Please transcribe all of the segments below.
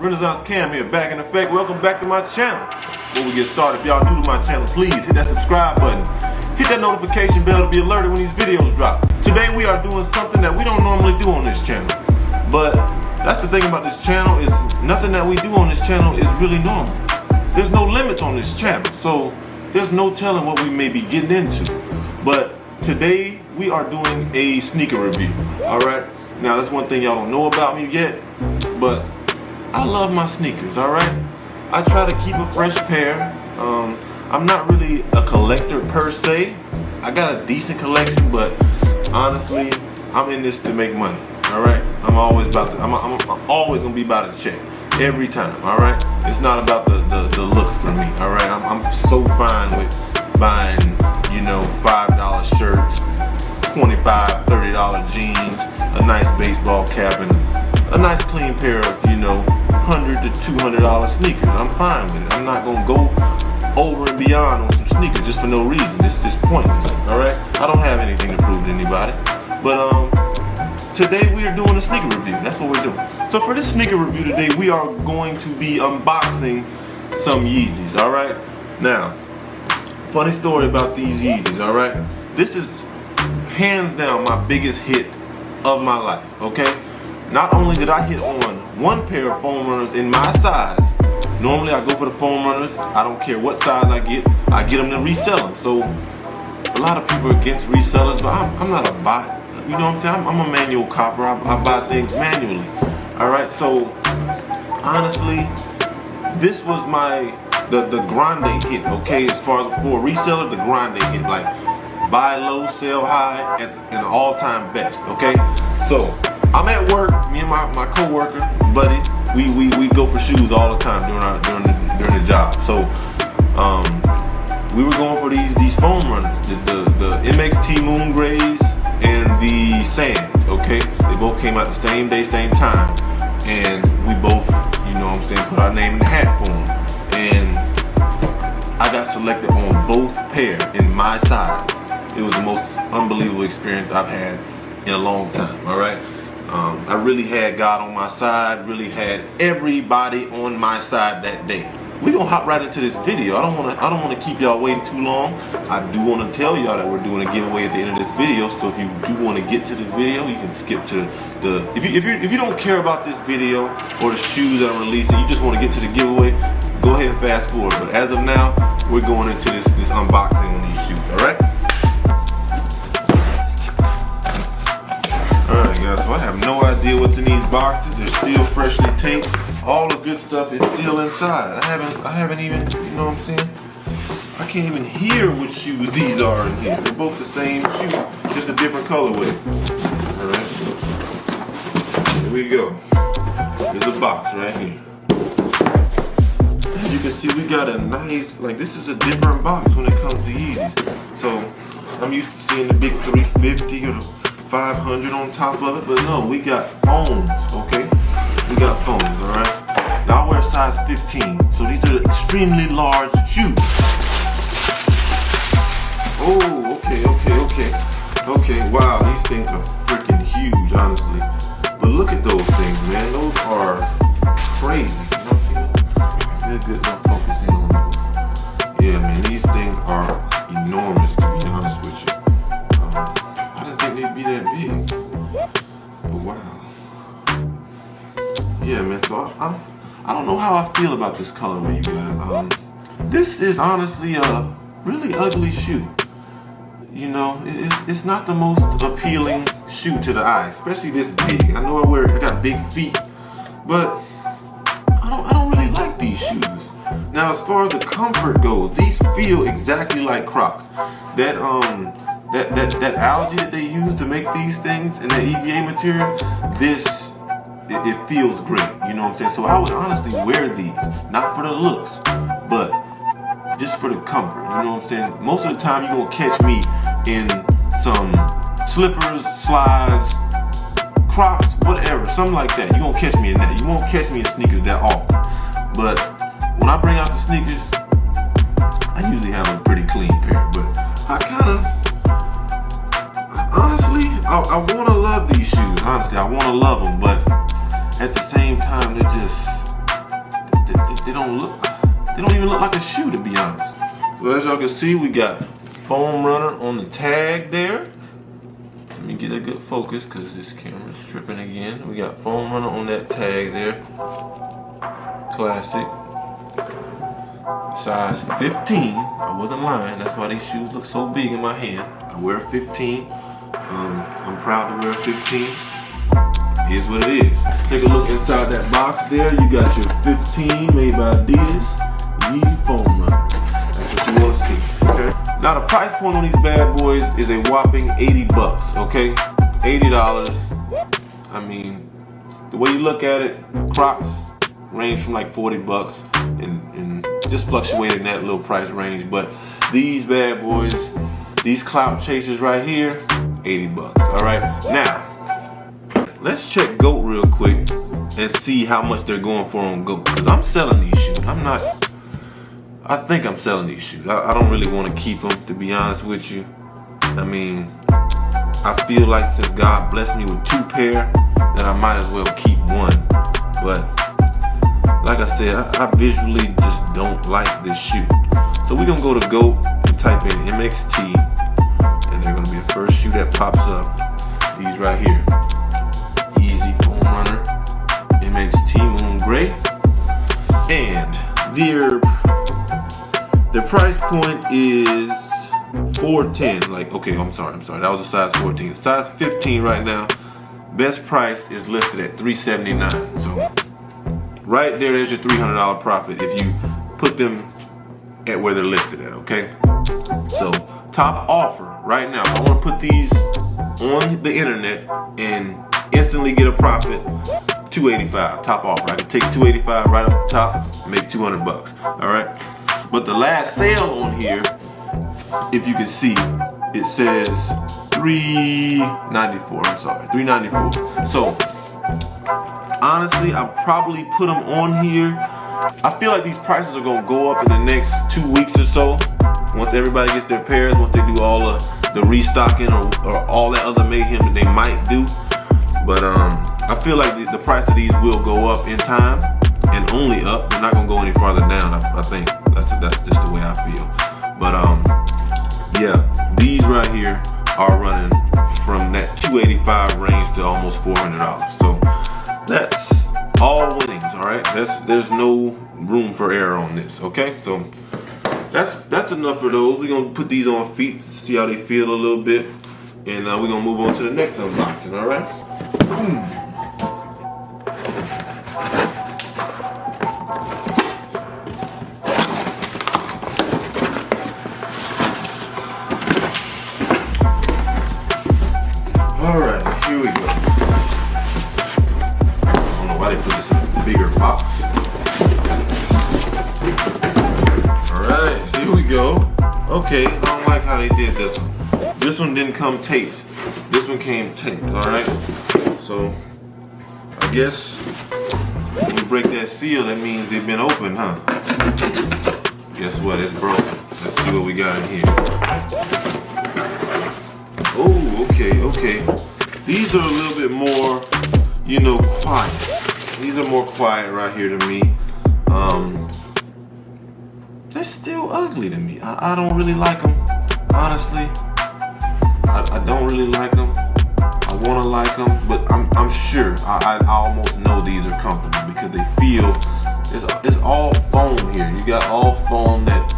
Renaissance Cam here, back in effect. Welcome back to my channel. Before we get started, if y'all new to my channel, please hit that subscribe button. Hit that notification bell to be alerted when these videos drop. Today we are doing something that we don't normally do on this channel. But that's the thing about this channel, is nothing that we do on this channel is really normal. There's no limits on this channel, so there's no telling what we may be getting into. But today we are doing a sneaker review, alright? Now that's one thing y'all don't know about me yet, but I love my sneakers, alright? I try to keep a fresh pair. I'm not really a collector per se. I got a decent collection, but honestly, I'm in this to make money, alright? I'm always gonna be about a check. Every time, alright? It's not about the looks for me, alright? I'm so fine with buying, you know, $5 shirts, $25, $30 jeans, a nice baseball cap, and a nice clean pair of, you know, $100 to $200 sneakers. I'm fine with it. I'm not gonna go over and beyond on some sneakers just for no reason. It's pointless, alright? I don't have anything to prove to anybody. But today we are doing a sneaker review. That's what we're doing. So for this sneaker review today, we are going to be unboxing some Yeezys, alright? Now, funny story about these Yeezys, alright? This is hands down my biggest hit of my life, okay? Not only did I hit on one pair of foam runners in my size. Normally I go for the foam runners. I don't care what size I get them to resell them. So a lot of people are against resellers, but I'm not a bot. You know what I'm saying? I'm a manual copper. I buy things manually. Alright, so honestly, this was the grande hit, okay? As far as for a reseller, the grande hit, like buy low, sell high at an all-time best, okay? So I'm at work, me and my co-worker, buddy, we go for shoes all the time during the job. So we were going for these foam runners, the MXT Moon Grays and the Sands, okay? They both came out the same day, same time, and we both, you know what I'm saying, put our name in the hat for them. And I got selected on both pair in my size. It was the most unbelievable experience I've had in a long time, alright? I really had God on my side, really had everybody on my side that day. We're gonna hop right into this video. I don't wanna keep y'all waiting too long. I do wanna tell y'all that we're doing a giveaway at the end of this video, so if you do wanna get to the video, you can skip to the if you don't care about this video or the shoes that I'm releasing, you just wanna get to the giveaway, go ahead and fast forward. But as of now, we're going into this unboxing on these shoes, alright? Alright guys, so I have no idea what's in these boxes. They're still freshly taped. All the good stuff is still inside. I haven't even, you know what I'm saying? I can't even hear which shoes these are in here. They're both the same shoe, just a different colorway. Alright. Here we go. There's a box right here. As you can see, we got a nice, like, this is a different box when it comes to Yeezys. So I'm used to seeing the big 350 or the 500 on top of it, but no, we got foams, okay? We got foams, alright? Now I wear size 15, so these are extremely large shoes. Oh, okay, wow, these things are freaking huge, honestly. But look at those things, man, those are crazy. You know what I'm saying? It's good to focus in on those. Yeah, man, these things are enormous, to be honest with you. I didn't think they'd be that big, but wow. Yeah, man, so I don't know how I feel about this colorway, you guys. This is honestly a really ugly shoe. You know, it's not the most appealing shoe to the eye, especially this big. I know I got big feet, but I don't really like these shoes. Now, as far as the comfort goes, these feel exactly like Crocs. That algae that they use to make these things and that EVA material, it feels great, you know what I'm saying? So I would honestly wear these, not for the looks, but just for the comfort, you know what I'm saying? Most of the time you're gonna catch me in some slippers, slides, Crocs, whatever, something like that. You're gonna catch me in that. You won't catch me in sneakers that often. But when I bring out the sneakers, I usually have a pretty clean pair, but honestly, I wanna love these shoes, honestly, I wanna love them, but at the same time, they're just, they don't even look like a shoe, to be honest. So as y'all can see, we got foam runner on the tag there. Let me get a good focus because this camera's tripping again. We got foam runner on that tag there. Classic. Size 15. I wasn't lying. That's why these shoes look so big in my hand. I wear 15. I'm proud to wear 15. Here's what it is. Take a look inside that box there. You got your 15 made by Adidas Yeezy foam runner. That's what you want to see. Okay. Now the price point on these bad boys is a whopping 80 bucks. Okay, $80. I mean, the way you look at it, Crocs range from like 40 bucks and just fluctuate in that little price range. But these bad boys, these clout chasers right here, 80 bucks. All right. Now, let's check GOAT real quick and see how much they're going for on GOAT. Because I'm selling these shoes. I think I'm selling these shoes. I don't really want to keep them, to be honest with you. I mean, I feel like since God blessed me with 2 pair, that I might as well keep one. But like I said, I visually just don't like this shoe. So we're going to go to GOAT and type in MXT. And they're going to be the first shoe that pops up. These right here. Yeezy foam runner. MXT Moon Gray. And their price point is $410. Like, okay, I'm sorry. That was a size 14. Size 15 right now. Best price is listed at $379. So right there's your $300 profit if you put them at where they're listed at, okay? So top offer right now. I want to put these on the internet and instantly get a profit. $285 top offer. I can take $285 right off the top, make 200 bucks. All right. But the last sale on here, if you can see, it says $394. I'm sorry, $394. So honestly, I probably put them on here. I feel like these prices are gonna go up in the next 2 weeks or so. Once everybody gets their pairs, once they do all the restocking or all that other mayhem that they might do. But I feel like the price of these will go up in time, and only up. They're not gonna go any farther down. I think that's just the way I feel. But yeah, these right here are running from that $285 range to almost $400. So that's all winnings. All right, there's no room for error on this. Okay, so that's enough for those. We're gonna put these on feet, see how they feel a little bit, and we're gonna move on to the next unboxing. All right. Alright, here we go. I don't know why they put this in a bigger box. Alright, here we go. Okay, I don't like how they did this one. This one didn't come taped. This one came taped, alright? So, I guess when we break that seal, that means they've been opened, huh? Guess what? It's broken. Let's see what we got in here. Oh, okay. These are a little bit more, quiet. These are more quiet right here to me. They're still ugly to me. I don't really like them, honestly. I don't really like them. I want to like them, but I'm sure I almost know these are comfortable because they feel it's all foam here. You got all foam. That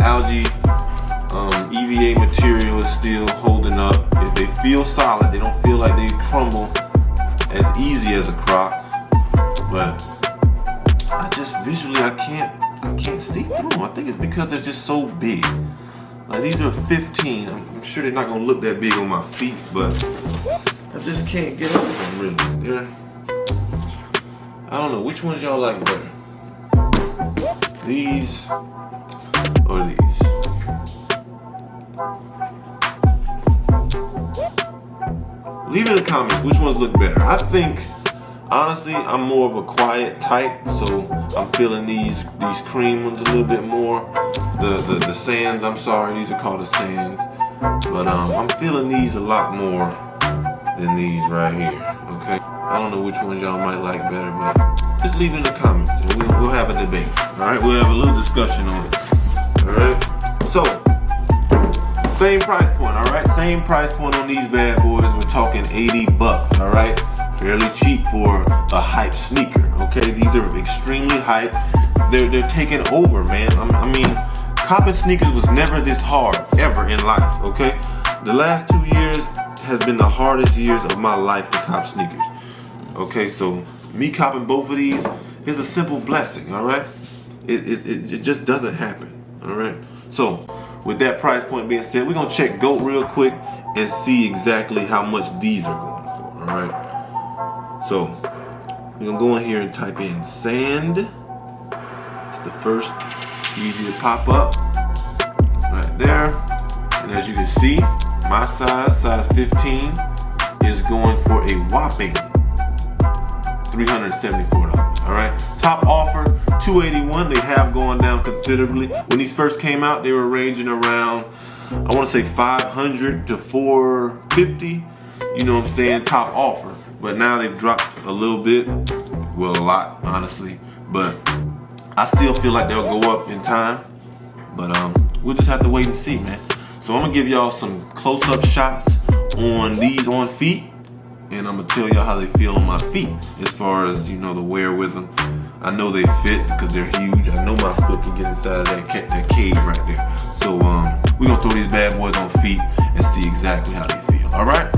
algae EVA material is still holding up. If they feel solid, they don't feel like they crumble as easy as a Croc. But I just visually I can't see through them. I think it's because they're just so big. Like these are 15. I'm sure they're not gonna look that big on my feet, but I just can't get over them really. I don't know, which ones y'all like better? These or these? Leave in the comments which ones look better. I think, honestly, I'm more of a quiet type, so I'm feeling these cream ones a little bit more. The sands, I'm sorry, these are called the sands. But I'm feeling these a lot more than these right here, okay? I don't know which ones y'all might like better, but just leave it in the comments and we'll have a debate. Alright, we'll have a little discussion on it. Alright, so same price point, alright? Same price point on these bad boys. We're talking 80 bucks, alright? Fairly cheap for a hype sneaker, okay? These are extremely hype. They're taking over, man. I mean, copping sneakers was never this hard, ever in life, okay? The last 2 years has been the hardest years of my life to cop sneakers. Okay, so me copping both of these is a simple blessing, alright? It just doesn't happen, alright? So, with that price point being said, we're gonna check GOAT real quick and see exactly how much these are going for, alright? So, we're gonna go in here and type in sand. It's the first Yeezy to pop up right there. And as you can see, my size 15, is going for a whopping $374. Alright, top offer $281. They have gone down considerably. When these first came out, they were ranging around, I want to say $500 to $450. You know what I'm saying? Top offer. But now they've dropped a little bit. Well, a lot, honestly. But I still feel like they'll go up in time. But we'll just have to wait and see, man. So I'm gonna give y'all some close-up shots on these on feet, and I'm gonna tell y'all how they feel on my feet as far as, you know, the wear with them. I know they fit because they're huge. I know my foot can get inside of that cage right there. So we're gonna throw these bad boys on feet and see exactly how they feel. All right.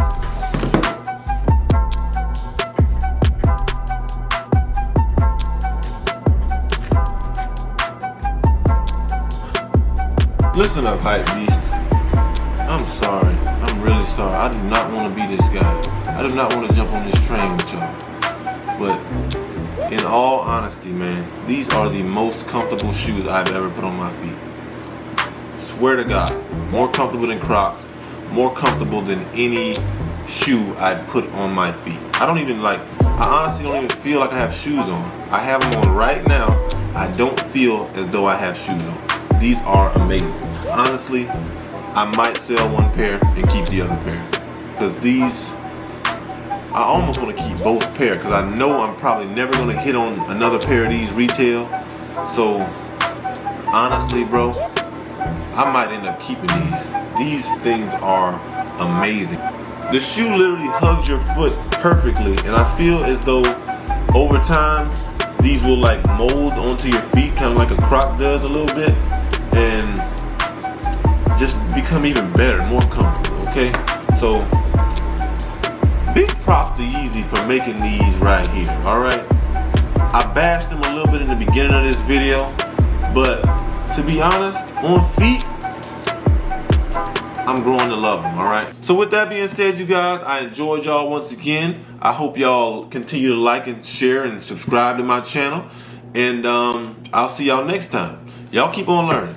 Listen up, hype beast. I'm sorry. I'm really sorry. I do not want to be this guy. I do not want to jump on this train with y'all. But in all honesty, man, these are the most comfortable shoes I've ever put on my feet. Swear to God, more comfortable than Crocs, more comfortable than any shoe I've put on my feet. I honestly don't even feel like I have shoes on. I have them on right now. I don't feel as though I have shoes on. These are amazing. Honestly, I might sell one pair and keep the other pair. Because these, I almost want to keep both pair because I know I'm probably never going to hit on another pair of these retail. So, honestly, bro, I might end up keeping these. These things are amazing. The shoe literally hugs your foot perfectly, and I feel as though over time, these will like mold onto your feet, kind of like a Croc does a little bit, and just become even better, more comfortable, okay? So, big props to Yeezy for making these right here, alright? I bashed them a little bit in the beginning of this video, but to be honest, on feet, I'm growing to love them, alright? So with that being said, you guys, I enjoyed y'all once again. I hope y'all continue to like and share and subscribe to my channel. And I'll see y'all next time. Y'all keep on learning.